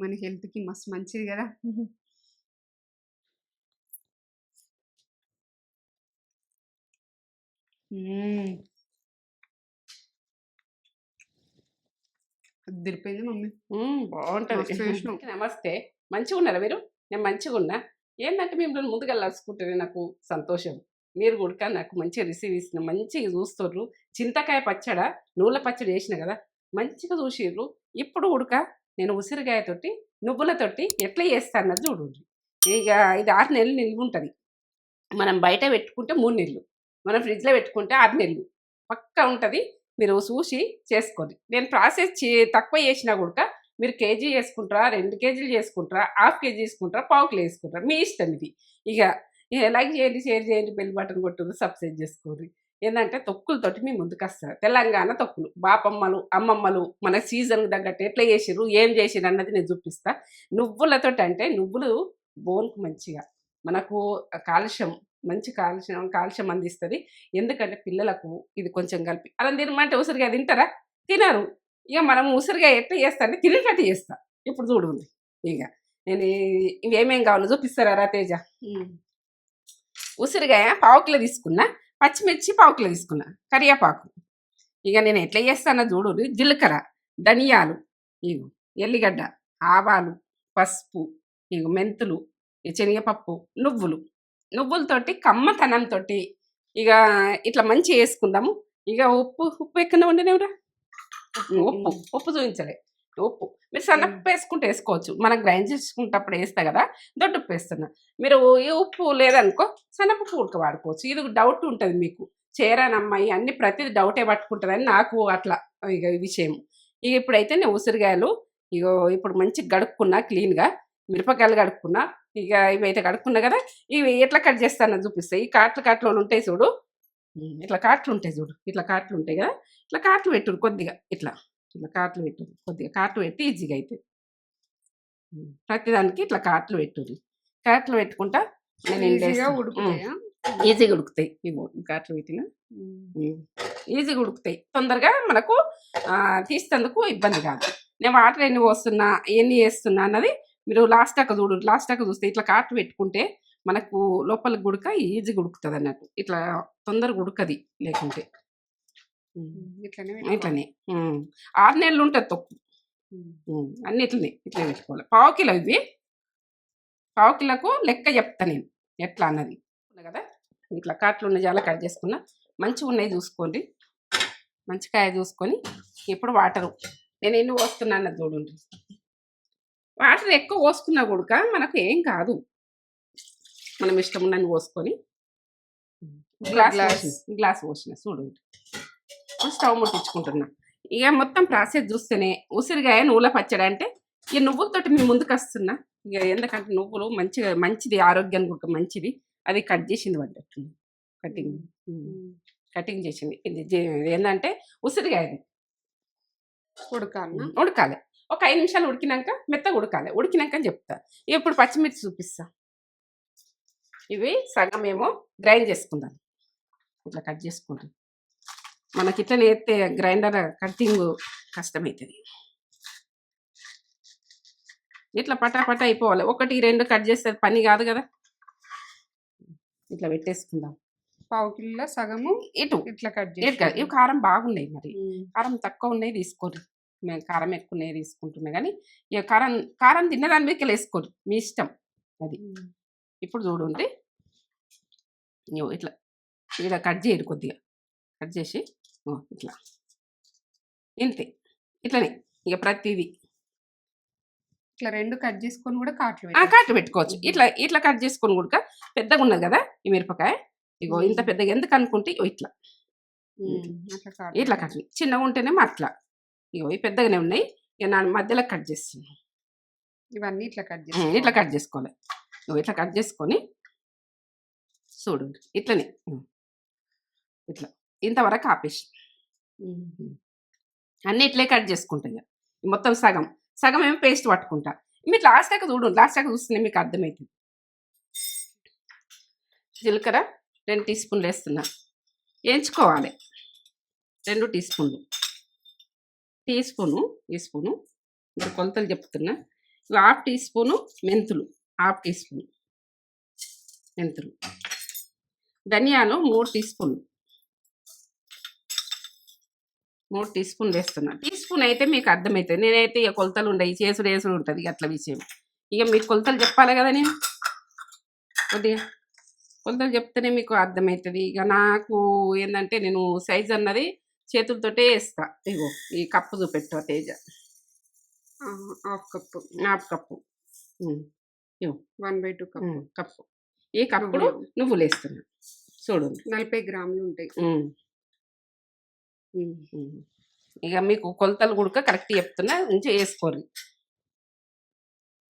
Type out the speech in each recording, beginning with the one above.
మన హెల్త్కి మస్తు మంచిది కదా. అదిరిపోయింది మమ్మీ. బాగుంటుంది. నమస్తే, మంచిగా ఉన్నారా మీరు? నేను మంచిగా ఉన్నా. ఏంటంటే మిమ్మల్ని ముందుగా కలుసుకుంటేనే నాకు సంతోషం. మీరు కూడా నాకు మంచిగా రిసీవ్ ఇస్తున్న, మంచిగా చూస్తుర్రు. చింతకాయ పచ్చడ, నూనె పచ్చడి చేసిన కదా, మంచిగా చూసిర్రు. ఇప్పుడు ఉడక నేను ఉసిరికాయతోటి నువ్వులతోటి ఎట్లా చేస్తాను చూడండి. ఇక ఇది 6 నెలలు నిల్వ ఉంటుంది. మనం బయట పెట్టుకుంటే 3 నెలలు, మనం ఫ్రిడ్జ్లో పెట్టుకుంటే 6 నెలలు పక్కా ఉంటుంది. మీరు చూసి చేసుకోండి. నేను ప్రాసెస్ తక్కువ చేసినా కూడా మీరు కేజీ చేసుకుంటారా, 2 కేజీలు చేసుకుంటారా, హాఫ్ కేజీ చేసుకుంటారా, పావు కిలో చేసుకుంటారా, మీ ఇష్టం ఇది. ఇక లైక్ చేయండి, షేర్ చేయండి, బెల్ బటన్ కొట్టుర్రు, సబ్స్క్రైబ్ చేసుకోండి. ఏంటంటే తొక్కులతోటి మీ ముందుకు వస్తారు. తెలంగాణ తొక్కులు, బాపమ్మలు, అమ్మమ్మలు మన సీజన్కి తగ్గట్టు ఎట్లా చేసిర్రు, ఏం చేసిర్రు అన్నది నేను చూపిస్తా. నువ్వులతోటి అంటే నువ్వులు బోన్కు మంచిగా, మనకు కాల్షియం, మంచి కాల్షియం అందిస్తుంది. ఎందుకంటే పిల్లలకు ఇది కొంచెం కలిపి అలా తినమంటే ఉసిరిగా తింటారా? తినరు. ఇక మనం ఉసిరిగా ఎట్లా చేస్తా అంటే తినేటట్టు చేస్తా. ఇప్పుడు చూడు, ఇక నేను ఇవేమేం కావాలో చూపిస్తారా రా తేజ? ఉసిరికాయ పావు కిలో తీసుకున్నా, పచ్చిమిర్చి పావు కిలో తీసుకున్నా, కరివేపాకు. ఇక నేను ఎట్లా చేస్తానో చూడు. జీలకర్ర, ధనియాలు, ఇగో ఎల్లిగడ్డ, ఆవాలు, పసుపు, ఇగో మెంతులు, శనగపప్పు, నువ్వులతోటి కమ్మతనంతో ఇక ఇట్లా మంచిగా వేసుకుందాము. ఇక ఉప్పు ఎక్కడ ఉండేనేవరా? ఉప్పు చూపించలే. ఉప్పు మీరు సన్నప్పు వేసుకుంటే వేసుకోవచ్చు. మనం గ్రైండ్ చేసుకుంటప్పుడు వేస్తా కదా, దొడ్డు ఉప్పు వేస్తున్నా. మీరు ఈ ఉప్పు లేదనుకో సన్నపప్పు ఉడక వాడుకోవచ్చు. ఇది డౌట్ ఉంటుంది మీకు, చేరానమ్మాయి అన్ని ప్రతిది డౌటే పట్టుకుంటుందని నాకు అట్లా ఇక ఈ విషయం. ఇక ఇప్పుడైతే నేను ఉసిరికాయలు ఇగో ఇప్పుడు మంచిగా గడుక్కున్నా, క్లీన్గా మిరపకాయలు కడుక్కున్నా. ఇక ఇవైతే కడుక్కున్నా కదా, ఇవి ఎట్లా కట్ చేస్తానని చూపిస్తాయి. ఈ కాట్లు ఉంటాయి చూడు, ఇట్లా కాట్లు ఉంటాయి చూడు, ఇట్లా కాట్లు ఉంటాయి కదా, ఇట్లా కాట్లు పెట్టుడు కొద్దిగా, ఇట్లా కాట్లు పెట్టుడు కొద్దిగా, కాట్లు పెట్టి ఈజీగా అవుతుంది. ప్రతిదానికి ఇట్లా కాట్లు పెట్టుడు. కాట్లు పెట్టుకుంటా నేను ఈజీగా ఉడుకుతాయి. ఇవి కాట్లు పెట్టిన ఈజీగా ఉడుకుతాయి. తొందరగా మనకు తీసేందుకు ఇబ్బంది కాదు. నేను వాటర్ ఎన్ని పోస్తున్నా, ఎన్ని వేస్తున్నా అన్నది మీరు లాస్ట్ దాకా చూడు. లాస్ట్ దాకా చూస్తే ఇట్లా కాటు పెట్టుకుంటే మనకు లోపలికి గుడక ఈజీగా ఉడుకుతుంది అన్నట్టు. ఇట్లా తొందరగా ఉడకది లేకుంటే. ఇట్లనే 6 నెలలు ఉంటుంది తొక్కు. అన్ని ఇట్లా పెట్టుకోవాలి. పావు కిలో ఇవి, పావు కిలోకు లెక్క చెప్తా నేను ఎట్లా అన్నది కదా. ఇట్లా కాట్లు ఉన్న చాలా కట్ చేసుకున్నా, మంచిగా ఉన్నాయి చూసుకోండి, మంచి కాయ చూసుకొని. ఇప్పుడు వాటరు నేను ఎన్ని పోస్తున్నా అన్నది చూడండి. వాటర్ ఎక్కువ పోసుకున్నా కూడా మనకు ఏం కాదు, మనం ఇష్టం ఉన్నది పోసుకొని. గ్లాస్ పోసిన చూడండి. స్టవ్ ముట్టించుకుంటున్నా. ఇక మొత్తం ప్రాసెస్ చూస్తేనే ఉసిరికాయ నువ్వుల పచ్చడి అంటే ఇక నువ్వులతోటి మీ ముందుకు వస్తున్నా. ఇక ఎందుకంటే నువ్వులు మంచిది, ఆరోగ్యానికి ఒక మంచిది. అది కట్ చేసింది పడ్డట్టు, కటింగ్ చేసింది. ఇది ఏంటంటే ఉసిరికాయది ఉడకాలి. ఒక 5 నిమిషాలు ఉడికినాక మెత్తగా ఉడకాలి. ఉడికినాక చెప్తా. ఇప్పుడు పచ్చిమిర్చి చూపిస్తా. ఇవి సగం ఏమో గ్రైండ్ చేసుకుందాం. ఇట్లా కట్ చేసుకుంటాం. మనకి ఇట్లా నేర్తే గ్రైండర్ కటింగ్ కష్టమవుతుంది. ఇట్లా పటాపట అయిపోవాలి. 1, 2 కట్ చేస్తే పని కాదు కదా. ఇట్లా పెట్టేసుకుందాం. పావు కిలో సగము ఇటు ఇట్లా కట్ చేసి. ఇవి కారం బాగున్నాయి, మరి కారం తక్కువ ఉన్నాయి తీసుకోండి. మేము కారం ఎక్కువ ఉన్నాయి తీసుకుంటున్నా, కానీ ఇక కారం తిన్నదాని మీదకి వేసుకోండి, మీ ఇష్టం అది. ఇప్పుడు చూడండి, ఇట్లా ఇలా కట్ చేయరు, కొద్దిగా కట్ చేసి ఇట్లా ఇంతే. ఇట్లనే ఇక ప్రతిదీ ఇట్లా 2 కట్ చేసుకొని కూడా కాట్లు పెట్టుకోవచ్చు. ఇట్లా కట్ చేసుకొని కూడా పెద్దగా ఉన్నది కదా ఈ మిరపకాయ. ఇగో ఇంత పెద్దగా ఎందుకు అనుకుంటే ఇట్లా ఇట్లా కట్, చిన్నగా ఉంటేనేమో అట్లా. ఇగో ఈ పెద్దగానే ఉన్నాయి. ఇక నా మధ్యలో కట్ చేస్తున్నాను. ఇవన్నీ ఇట్లా కట్ చేసుకోవాలి. ఇట్లా కట్ చేసుకొని చూడండి. ఇట్లనే ఇట్లా ఇంతవరకు ఆపేసి అన్నీ ఇట్లే కట్ చేసుకుంటాయి. మొత్తం సగం ఏమో పేస్ట్ పట్టుకుంటా. మీరు లాస్ట్ దాకా చూడండి. లాస్ట్ దాకా చూస్తేనే మీకు అర్థమవుతుంది. జీలకర్ర 2 టీ స్పూన్లు వేస్తున్నా. వేయించుకోవాలి. 2 టీ స్పూన్లు, ఈ స్పూను ఇప్పుడు కొలతలు చెప్తున్నా. హాఫ్ టీ స్పూను మెంతులు, హాఫ్ టీ స్పూన్ మెంతులు, ధనియాలు 3 టీ స్పూన్లు, 3 టీ స్పూన్లు వేస్తున్నా. టీ స్పూన్ అయితే మీకు అర్థమవుతుంది. నేనైతే ఇక కొలతలు ఉండవు, చేసుడు వేసుడు ఉంటుంది ఇక అట్లా విషయం. ఇక మీకు కొలతలు చెప్పాలి కదా, నేను కొద్దిగా కొలతలు చెప్తేనే మీకు అర్థమవుతుంది. ఇక నాకు ఏంటంటే నేను సైజ్ అన్నది చేతులతోటే వేస్తా. ఇగో ఈ కప్పు చూపెట్టు Teja, half cup, half cup, ఇగో 1/2 కప్పు, కప్పు. ఈ కప్పులు నువ్వులు వేస్తున్నా చూడు, 40 గ్రాములు ఉంటాయి. ఇక మీకు కొలతలు కూడా కరెక్ట్ చెప్తున్నా, మంచిగా వేసుకోండి.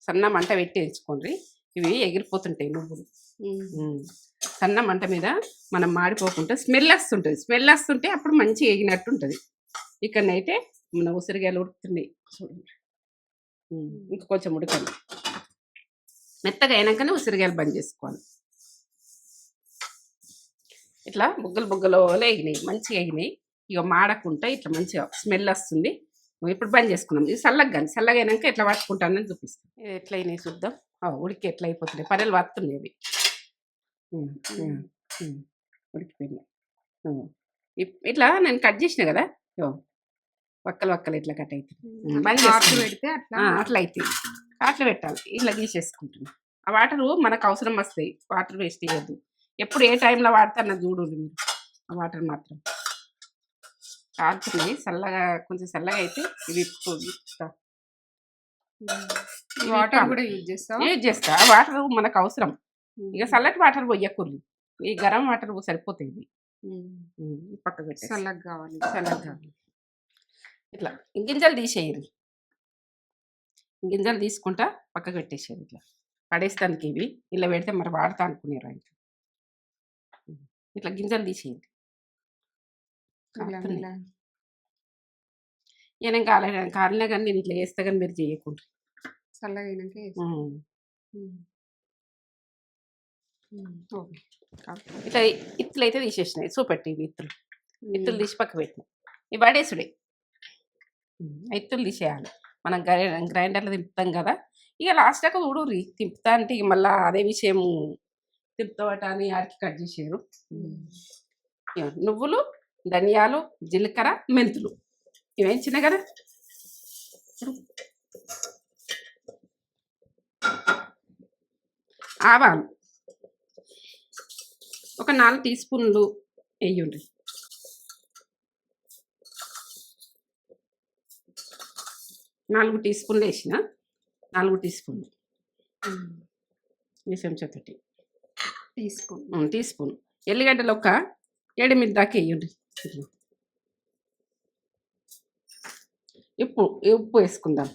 సన్న మంట పెట్టి వేసుకోండి. ఇవి ఎగిరిపోతుంటాయి నువ్వులు. సన్న మంట మీద మనం మాడిపోకుండా స్మెల్ వస్తుంటుంది. స్మెల్ వస్తుంటే అప్పుడు మంచిగా ఎగినట్టు ఉంటుంది. ఇక్కడనైతే మన ఉసిరికాయలు ఉడుకుతున్నాయి చూడండి. ఇంకా కొంచెం ఉడకండి. మెత్తగా అయినాకనే ఉసిరికాయలు బంద్ చేసుకోవాలి. ఇట్లా బుగ్గలు బుగ్గలు ఎగినాయి, మంచిగా ఎగినాయి. ఇక మాడకుండా ఇట్లా మంచిగా స్మెల్ వస్తుంది. ఇప్పుడు బంద్ చేసుకున్నాం. ఇది చల్లగా కానీ చల్లగా అయినాక ఎట్లా పట్టుకుంటానని చూపిస్తాం. ఇది ఎట్లా అయినాయి చూద్దాం. ఉడికి ఎట్లా అయిపోతున్నాయి, పల్లెలు వస్తున్నాయి అవి. ఉడికిపోయినాయి. ఇట్లా నేను కట్ చేసిన కదా, వక్కలు వక్కలు ఇట్లా కట్ అవుతుంది. బంద్ చేసి పెడితే అట్లా అవుతుంది. అట్లా పెట్టాలి. ఇట్లా తీసేసుకుంటున్నాం. ఆ వాటరు మనకు అవసరం వస్తాయి. వాటర్ వేస్ట్ చేయొద్దు. ఎప్పుడు ఏ టైంలో వాడతారన్న చూడు మీరు. ఆ వాటర్ మాత్రం కాడుతున్నాయి. చల్లగా కొంచెం చల్లగా అయితే ఇవి వాటర్ కూడా యూజ్ చేస్తా. వాటర్ మనకు అవసరం. ఇక చల్లటి వాటర్ పోయకూడదు. ఈ గరం వాటర్ సరిపోతుంది. పక్క పెట్టి చల్లగా కావాలి. ఇట్లా గింజలు తీసేయాలి. గింజలు తీసుకుంటా పక్కకు పెట్టేసేది. ఇట్లా పడేస్తానికి ఇవి ఇలా పెడితే మరి వాడతా అనుకునేరా. ఇట్లా గింజలు తీసేయండి. నేను కాలినా కానీ నేను ఇట్లా వేస్తా కానీ మీరు చేయకుండా చల్లగా ఇట్లా ఇట్లయితే తీసేసినాయి. చూపెట్టి ఇవి ఇత్తులు తీసి పక్క పెట్టినాయి. ఇవి పడేసుడే. ఇత్తులు తీసేయాలి. మనం గ్రైండర్లో తింపుతాం కదా. ఇక లాస్ట్ దాకా చూడు తింపుతా అంటే ఇక మళ్ళీ అదే విషయం తిప్పుతావట అని ఆడికి కట్ చేసారు. నువ్వులు, ధనియాలు, జీలకర్ర, మెంతులు ఇవేంచిన కదా. ఆవాలు ఒక 4 టీ స్పూన్లు వేయండి. నాలుగు టీ స్పూన్లు వేసిన 4 టీ స్పూన్లు ఈ చెంచాతోటి టీ స్పూన్. ఎల్లిగడ్డలు ఒక 7 దాకా వేయండి. ఉప్పు వేసుకుందాం.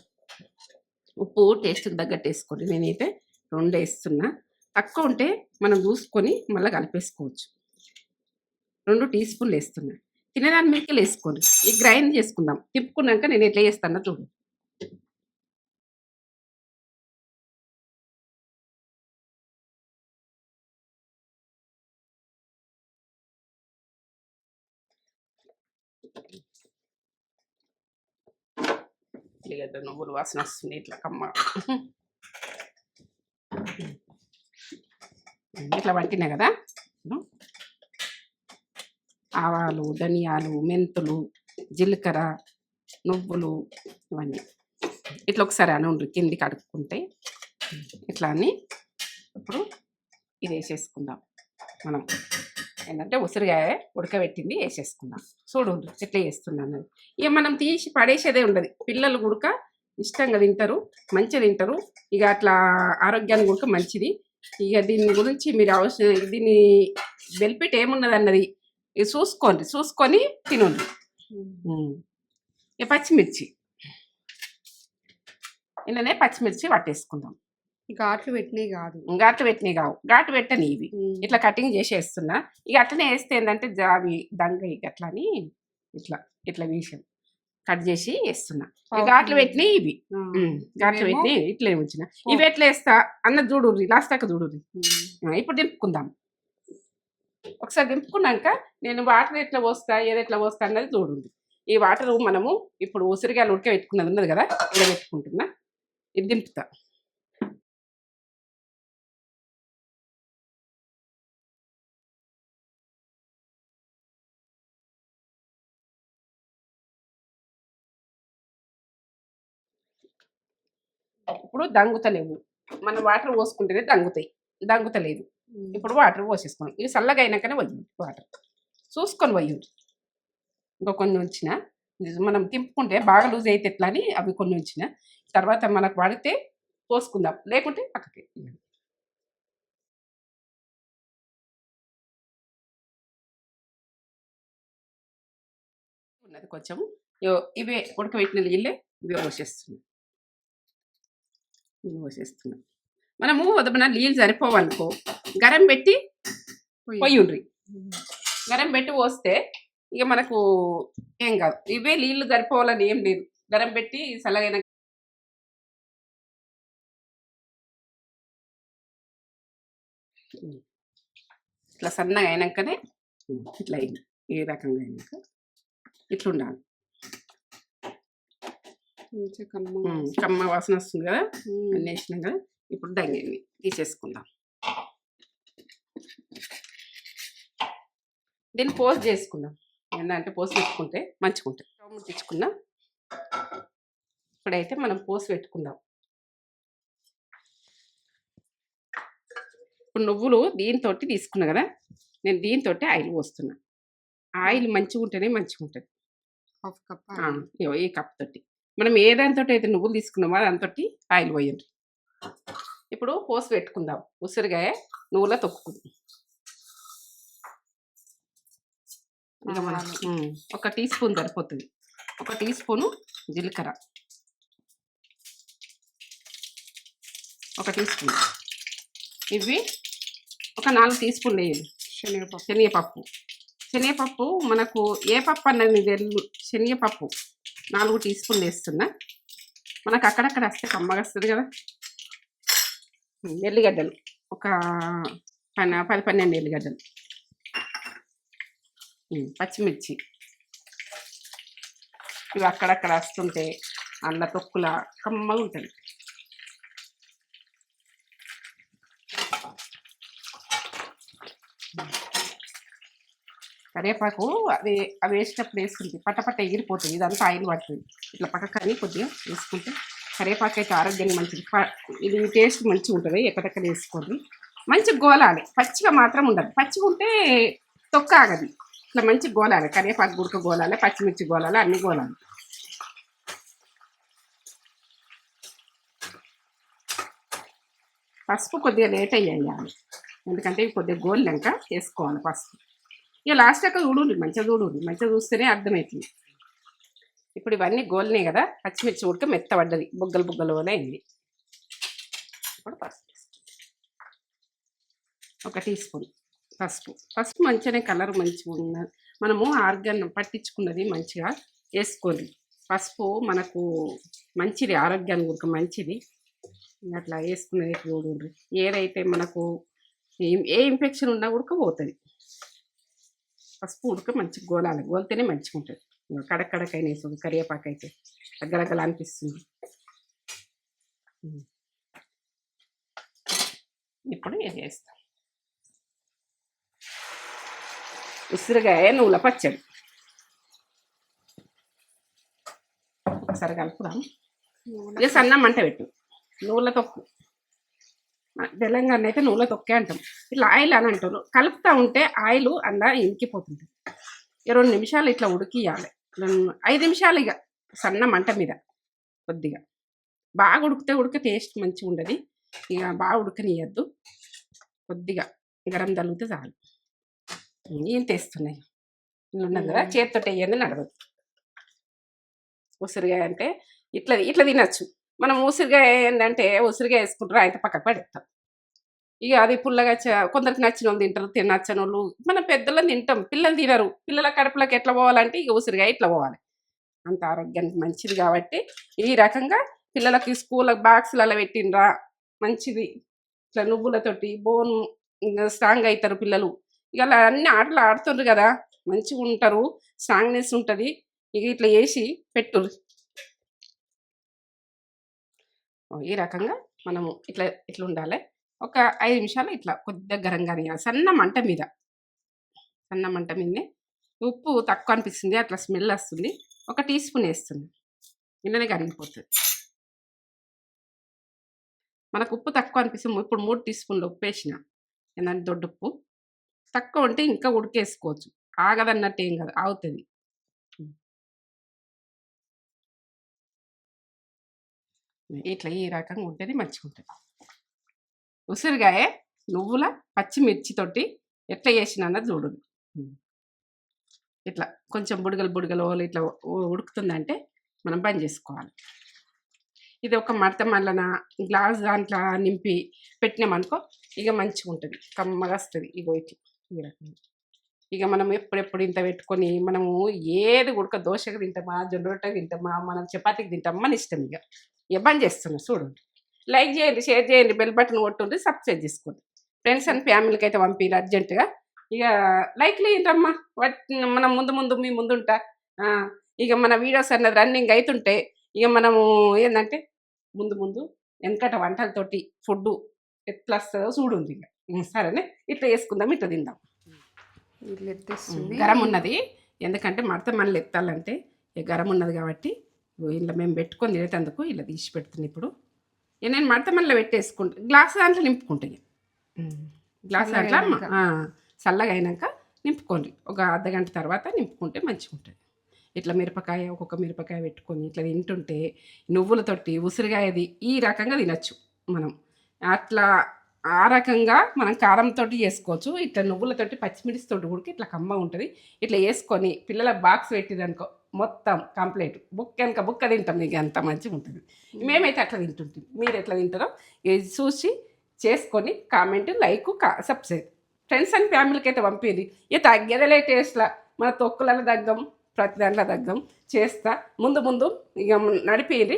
ఉప్పు టేస్ట్కి తగ్గట్టు వేసుకోండి. నేనైతే 2 వేస్తున్నా. తక్కువ ఉంటే మనం చూసుకొని మళ్ళీ కలిపేసుకోవచ్చు. 2 టీ స్పూన్లు వేస్తున్నా. తినేదాని మీదకి వేసుకోండి. ఈ గ్రైండ్ చేసుకుందాం. తిప్పుకున్నాక నేను ఎట్లా చేస్తానో చూడు. ఉల్లిగడ్డ నువ్వులు వాసన వస్తుంది ఇట్లా కమ్మ. ఇట్లా పట్టినా కదా. ఆవాలు, ధనియాలు, మెంతులు, జీలకర్ర, నువ్వులు ఇవన్నీ ఇట్లా ఒకసారి అని ఉండ్రు కిందికి అడుక్కుంటే ఇట్లా అని. ఇప్పుడు ఇది వేసేసుకుందాం. మనం ఏంటంటే ఉసిరికాయ ఉడకబెట్టింది వేసేసుకుందాం. చూడు ఎట్లా చేస్తున్నాను. ఇక మనం తీసి పడేసేదే ఉండదు. పిల్లలు కూడా ఇష్టంగా తింటారు, మంచిగా తింటారు. ఇక అట్లా ఆరోగ్యానికి కూడా మంచిది. ఇక దీని గురించి మీరు అవసరం దీన్ని బెనిఫిట్ ఏమున్నది అన్నది చూసుకొని తినండి. ఇక పచ్చిమిర్చి ఇలానే పచ్చిమిర్చి పట్టేసుకుందాం. ఘాట్లు పెట్టినవి కావు, ఘాటు పెట్టని ఇవి ఇట్లా కటింగ్ చేసేస్తున్నా. ఇక అట్లనే వేస్తే ఏంటంటే జావి దంగ ఇక అట్లా అని ఇట్లా విషయం కట్ చేసి వేస్తున్నా. ఘాట్లు పెట్టినవి ఇవి. ఘాట్లు పెట్టినవి ఇట్లా ఉంచిన. ఇవి ఎట్లా వేస్తా అన్న చూడు, లాస్ట్ దాకా చూడు. ఇప్పుడు దింపుకుందాం. ఒకసారి దింపుకున్నాక నేను వాటర్ ఎట్లా పోస్తా ఏది ఎట్లా పోస్తా అన్నది చూడు. ఈ వాటర్ మనము ఇప్పుడు ఉసిరికాయలు ఉడకబెట్టుకున్నది ఉన్నది కదా, ఇలా పెట్టుకుంటున్నా. ఇది దింపుతా. ఇప్పుడు దంగుతలేవు. మనం వాటర్ పోసుకుంటేనే దంగుతాయి. దంగుతలేదు. ఇప్పుడు వాటర్ పోసేసుకున్నాం. ఇవి చల్లగా అయినాకనే వయ్యండి వాటర్. చూసుకొని వయ్యండి. ఇంకా కొన్ని ఉంచిన మనం తింపుకుంటే బాగా లూజ్ అయితే ఎట్లా అని అవి కొన్ని ఉంచిన. తర్వాత మనకు పడితే పోసుకుందాం, లేకుంటే పక్కకి ఉన్నది కొంచెం. ఇవే ఉడకబెట్టిన నీళ్ళే ఇవే పోసేస్తున్నాం. మనము మన నీళ్ళు సరిపోవనుకో గరం పెట్టి పొయ్యుండ్రి. గరం పెట్టి పోస్తే ఇక మనకు ఏం కాదు. ఇవే నీళ్ళు సరిపోవాలని ఏం లేదు. గరం పెట్టి చల్లగైన ఇట్లా సన్నగా అయినాకనే ఇట్లా అయింది. ఏ రకంగా అయినాక ఇట్లా ఉండాలి. కమ్మ వాసన వస్తుంది కదా, అన్నీ వేసినాం కదా. ఇప్పుడు దంగింది తీసేసుకుందాం. దీన్ని పోస్ట్ చేసుకుందాం. ఏంటంటే పోసి పెట్టుకుంటే మంచిగా ఉంటుంది. స్టవ్ ముట్టించుకుందాం. ఇప్పుడైతే మనం పోసి పెట్టుకుందాం. ఇప్పుడు నువ్వులు దీంతో తీసుకున్నా కదా, నేను దీంతో ఆయిల్ పోస్తున్నా. ఆయిల్ మంచిగా ఉంటేనే మంచిగా ఉంటుంది. ఈ కప్ తోటి మనం ఏ దాంతో అయితే నువ్వులు తీసుకున్నామో దాంతో ఆయిల్ పోయండి. ఇప్పుడు పోసి పెట్టుకుందాం. ఉసిరికాయ నువ్వుల తొక్కుకుందాం. ఇక మనం 1 టీ స్పూన్ సరిపోతుంది. 1 టీ స్పూను జీలకర్ర, 1 టీ స్పూన్. ఇవి ఒక 4 టీ స్పూన్లు వేయాలి. శనగపప్పు. శనగపప్పు మనకు ఏ పప్పు అన్నది శనగపప్పు 4 టీ స్పూన్లు వేస్తున్నా. మనకు అక్కడక్కడ వస్తే కమ్మగా వస్తుంది కదా. ఎల్లిగడ్డలు ఒక 10-12 ఎల్లిగడ్డలు, పచ్చిమిర్చి. ఇవి అక్కడక్కడ వస్తుంటే అల్ల తొక్కుల కమ్మగా ఉంటుంది. కరివేపాకు అవి వేసేటప్పుడు వేసుకుంటే పట్టపట్ట ఎగిరిపోతుంది. ఇదంతా ఆయిల్ పడుతుంది. ఇట్లా పక్కకని కొద్దిగా వేసుకుంటే కరివేపాకు అయితే ఆరోగ్యానికి మంచిది. ఇది టేస్ట్ మంచిగా ఉంటుంది. ఎక్కడెక్కడ వేసుకోండి. మంచిగా గోలాలి. పచ్చిగా మాత్రం ఉండదు. పచ్చిగా ఉంటే తొక్క ఆగది. ఇట్లా మంచిగా గోలాలి. కరివేపాకు గుడక గోలాలి, పచ్చిమిర్చి గోలాలి, అన్నీ గోలాలి. పసుపు కొద్దిగా లేట్ అయ్యాలి. ఎందుకంటే ఇవి కొద్దిగా గోలినాక వేసుకోవాలి పసుపు. ఇక లాస్ట్ అక్కడ చూడండి, మంచిగా చూస్తేనే అర్థమవుతుంది. ఇప్పుడు ఇవన్నీ గోలినాయి కదా, పచ్చిమిర్చి ఉడక మెత్తబడ్డది, బుగ్గలు అయింది. ఇప్పుడు పసుపు 1 టీ స్పూన్ పసుపు మంచిగానే కలర్ మంచిగా ఉన్నది. మనము ఆర్గాన్ పట్టించుకున్నది మంచిగా వేసుకోండి. పసుపు మనకు మంచిది, ఆరోగ్యానికి ఉడక మంచిది. అట్లా వేసుకున్నది చూడండి. ఏదైతే మనకు ఏ ఇన్ఫెక్షన్ ఉన్నా ఉడక పోతుంది. పసుపు ఉడక మంచిగా గోలాలి. గోలితేనే మంచిగా ఉంటుంది. కడకడకైనా వేస్తుంది. కరివేపాకు అయితే దగ్గరగల అనిపిస్తుంది. ఇప్పుడు ఇది వేస్తాం. ఉసిరికాయ నువ్వుల పచ్చడి ఒకసారి కలుపుదాం. ఇక సన్న మంట పెట్టు. నువ్వుల తొక్కు, తెలంగాణ అయితే నువ్వుల తొక్కే అంటాం. ఇట్లా ఆయిల్ అని అంటారు. కలుపుతూ ఉంటే ఆయిల్ అలా ఇంకిపోతుంది. 2 నిమిషాలు ఇట్లా ఉడికియాలి. 5 నిమిషాలు ఇక సన్న మంట మీద కొద్దిగా. బాగా ఉడికితే టేస్ట్ మంచిగా ఉండదు. ఇక బాగా ఉడకనియద్దు. కొద్దిగా గరం తగిలితే చాలు. ఏం తెస్తున్నాయి ఉన్నది కదా, చేతితో వేయండి నడవదు. ఉసిరికాయ అంటే ఇట్లా తినచ్చు. మనం ఉసిరికాయ ఏంటంటే ఉసిరికాయ వేసుకుంటారు, అయితే పక్కకు పడేస్తాం. ఇక అది పుల్లగా కొందరికి నచ్చిన వాళ్ళు తింటారు, నచ్చని వాళ్ళు. మనం పెద్దలను తింటాం, పిల్లలు తినరు. పిల్లల కడుపులోకి ఎట్లా పోవాలంటే ఇక ఉసిరికాయ ఇట్లా పోవాలి. అంత ఆరోగ్యానికి మంచిది కాబట్టి ఈ రకంగా పిల్లలకి స్కూల్ బాక్సులలో పెట్టిండ్రా మంచిది. ఇట్లా నువ్వులతోటి బోన్ స్ట్రాంగ్ అవుతారు పిల్లలు. ఇక అలా అన్ని ఆటలు ఆడుతుండ్రు కదా, మంచిగా ఉంటారు, స్ట్రాంగ్నెస్ ఉంటుంది. ఇక ఇట్లా వేసి పెట్టుర్రు. ఈ రకంగా మనము ఇట్లా ఉండాలి. ఒక 5 నిమిషాలు ఇట్లా కొద్దిగా గరంగానే సన్న మంట మీదనే ఉప్పు తక్కువ అనిపిస్తుంది, అట్లా స్మెల్ వస్తుంది. 1 టీ స్పూన్ వేస్తుంది, ఇలానే కరిగిపోతుంది. మనకు ఉప్పు తక్కువ అనిపిస్తుంది. ఇప్పుడు 3 టీ స్పూన్లు ఉప్పు వేసిన, ఏంటంటే దొడ్డుప్పు. తక్కువ ఉంటే ఇంకా ఉడికేసుకోవచ్చు, ఆగదన్నట్టు ఏం కాదు, ఆగుతుంది. ఇట్లా ఈ రకంగా ఉంటేనే మంచిగా ఉంటుంది. ఉసిరికాయ నువ్వుల పచ్చిమిర్చితోటి ఎట్లా చేసినన్నది చూడు. ఇట్లా కొంచెం బుడగలు ఇట్లా ఉడుకుతుందంటే మనం బంద్ చేసుకోవాలి. ఇది ఒక మడత మళ్ళన గ్లాస్ దాంట్లో నింపి పెట్టినామనుకో ఇక మంచిగా ఉంటుంది, కమ్మగా వస్తుంది. ఇగో ఇట్లా ఈ రకంగా. ఇక మనం ఎప్పుడెప్పుడు ఇంత పెట్టుకొని మనము ఏది ఉడక దోశకు తింటామా, జొన్న రొట్టెకి తింటామా, మనం చపాతీకి తింటామా మన ఇష్టం. ఇక బంద్ చేస్తున్నాం చూడండి. లైక్ చేయండి, షేర్ చేయండి, బెల్ బటన్ కొట్టుండి, సబ్స్క్రైబ్ చేసుకోండి. ఫ్రెండ్స్ అండ్ ఫ్యామిలీకి అయితే పంపిరు అర్జెంటుగా. ఇక లైక్లు ఏంటమ్మా, మనం ముందు మీ ముందుంటా. ఇక మన వీడియోస్ అన్నది రన్నింగ్ అవుతుంటే ఇక మనము ఏంటంటే ముందు వెనకట వంటలతోటి ఫుడ్ ఎట్లా వస్తుందో చూడుంది. ఇక సరేనే, ఇట్లా వేసుకుందాం, ఇట్లా తిందాం. గరం ఉన్నది, ఎందుకంటే మడత మనలు ఎత్తాలంటే ఇక గరం ఉన్నది కాబట్టి ఇలా మేము పెట్టుకొని తినేటందుకు ఇలా తీసి పెడుతున్నాను. ఇప్పుడు నేను మడత మనలో పెట్టేసుకుంటా, గ్లాస్ దాంట్లో నింపుకుంటాను. గ్లాస్ దాంట్లో చల్లగా అయినాక నింపుకోండి. ఒక అర్ధగంట తర్వాత నింపుకుంటే మంచిగా ఉంటుంది. ఇట్లా మిరపకాయ ఒక్కొక్క మిరపకాయ పెట్టుకొని ఇట్లా తింటుంటే నువ్వులతోటి ఉసిరికాయది ఈ రకంగా తినచ్చు మనం. అట్లా ఆ రకంగా మనం కారంతో చేసుకోవచ్చు. ఇట్లా నువ్వులతోటి పచ్చిమిర్చితోటి కూడా ఇట్లా కమ్మ ఉంటుంది. ఇట్లా వేసుకొని పిల్లల బాక్స్ పెట్టిదనుకో మొత్తం కంప్లీట్ బుక్క తింటాం. మీకు అంత మంచిగా ఉంటుంది. మేమైతే అట్లా తింటుంటాం. మీరు ఎట్లా తింటారో ఇది చూసి చేసుకొని comment, like, subscribe. Friends and ఫ్యామిలీకి అయితే పంపేది. ఇక తగ్గేదలే టేస్ట్లా, మన తొక్కులలో తగ్గం, ప్రతి దాంట్లో తగ్గం చేస్తా. ముందు ఇక నడిపేది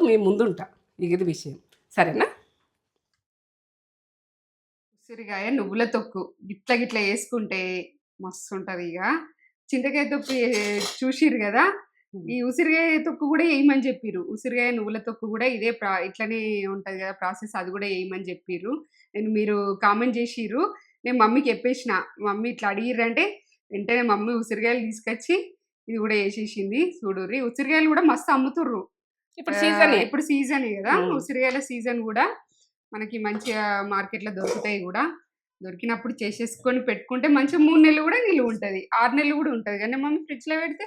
మీ ముందుంటా. ఇది విషయం, సరేనా? ఉసిరికాయ నువ్వుల తొక్కు గిట్ల వేసుకుంటే మస్తు ఉంటుంది. ఇక చింతకాయ తొక్కు చూసిరు కదా, ఈ ఉసిరికాయ తొక్కు కూడా వేయమని చెప్పిర్రు. ఉసిరికాయ నువ్వుల తొక్కు కూడా ఇదే ఇట్లనే ఉంటుంది కదా ప్రాసెస్, అది కూడా వేయమని చెప్పిర్రు. మీరు కామెంట్ చేసిర్రు, నేను మమ్మీకి చెప్పేసిన. మమ్మీ ఇట్లా అడిగిర్రంటే వెంటనే మమ్మీ ఉసిరికాయలు తీసుకొచ్చి ఇది కూడా వేసేసింది. చూడుర్రి, ఉసిరికాయలు కూడా మస్తు అమ్ముతుర్రు. ఇప్పుడు సీజన్ కదా, ఉసిరికాయల సీజన్ కూడా మనకి మంచిగా మార్కెట్లో దొరుకుతాయి కూడా. దొరికినప్పుడు చేసేసుకొని పెట్టుకుంటే మంచిగా 3 నెలలు కూడా నిలువ ఉంటుంది, 6 నెలలు కూడా ఉంటుంది. కానీ మమ్మీ ఫ్రిడ్జ్ లో పెడితే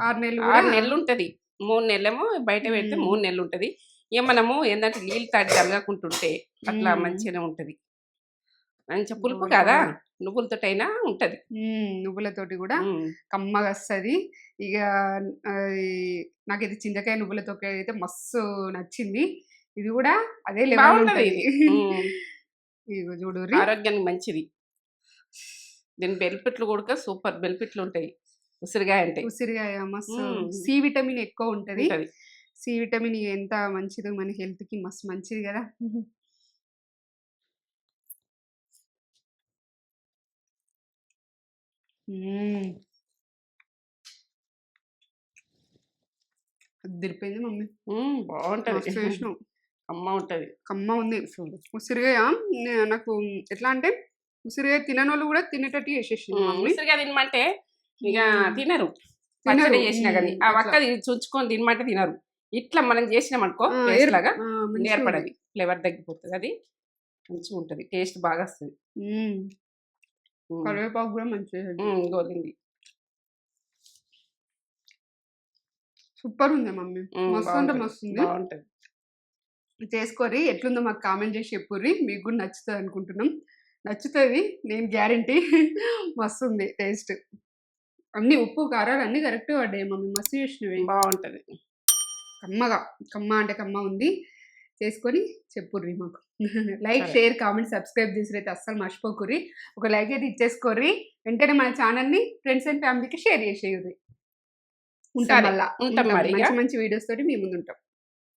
6 నెలలు ఉంటుంది. 3 నెలలేమో బయట పెడితే 3 నెలలు ఉంటుంది. ఇక మనము ఏంటంటే నీళ్ళు తాడి తరగకుంటుంటే అట్లా మంచిగానే ఉంటుంది. మంచిగా పులుపు కదా, నువ్వులతోటైనా ఉంటుంది. నువ్వులతోటి కూడా కమ్మగా వస్తుంది. ఇక నాకైతే చింతకాయ నువ్వులతో అయితే మస్తు నచ్చింది. ఇది కూడా అదే లెవెల్ ఉంటుంది. ఇగో చూడు, ఆరోగ్యానికి మంచిది. దీని బెనిఫిట్లు కూడా సూపర్ బెనిఫిట్లు ఉంటాయి. ఉసిరికాయ అంటే ఉసిరికాయ మస్తు సి విటమిన్ ఎక్కువ ఉంటుంది. సి విటమిన్ ఎంత మంచిదో మన హెల్త్ కి, మస్తు మంచిది కదా. అదిరిపోయింది మమ్మీ, బాగుంటుంది. అమ్మ ఉంటుంది, కమ్మ ఉంది ఉసిరికాయ. నాకు ఎట్లా అంటే ఉసిరికాయ తినని వాళ్ళు కూడా తినేటట్టు చేసేసింది. ఉసిరికాయ తినమంటే ఇక తినరు, పచ్చడి చేసినా కానీ ఆ ఒక్క చుంచుకొని తినమంటే తినరు. ఇట్లా మనం చేసినామనుకో లాగా ఏర్పడది, ఫ్లేవర్ తగ్గిపోతుంది. అది మంచిగా ఉంటుంది, టేస్ట్ బాగా వస్తుంది. కరివేపాకు కూడా మంచిగా గోలింది, సూపర్ ఉంది మమ్మీ, మస్తు అంటే మస్తు ఉంది, బాగుంటుంది. చేసుకోరి, ఎట్లుందో మాకు కామెంట్ చేసి చెప్పుర్రి. మీకు కూడా నచ్చుతుంది అనుకుంటున్నాం. నచ్చుతుంది, నేను గ్యారంటీ. మస్తు ఉంది టేస్ట్, అన్ని ఉప్పు కారాలు అన్ని కరెక్ట్ పడ్డాయి మమ్మీ, మస్తు చేసినవి. బాగుంటుంది, కమ్మ అంటే కమ్మ ఉంది. చేసుకొని చెప్పుర్రి మాకు. లైక్, షేర్, కామెంట్, సబ్స్క్రైబ్ చేసి అయితే అస్సలు మర్చిపోకుర్రి. ఒక లైక్ అయితే ఇచ్చేసుకోర్రి. వెంటనే మన ఛానల్ని ఫ్రెండ్స్ అండ్ ఫ్యామిలీకి షేర్ చేసేయుర్రి. ఉంటాం, మళ్ళీ మంచి మంచి వీడియోస్ తోటి మీ ముందు ఉంటాం.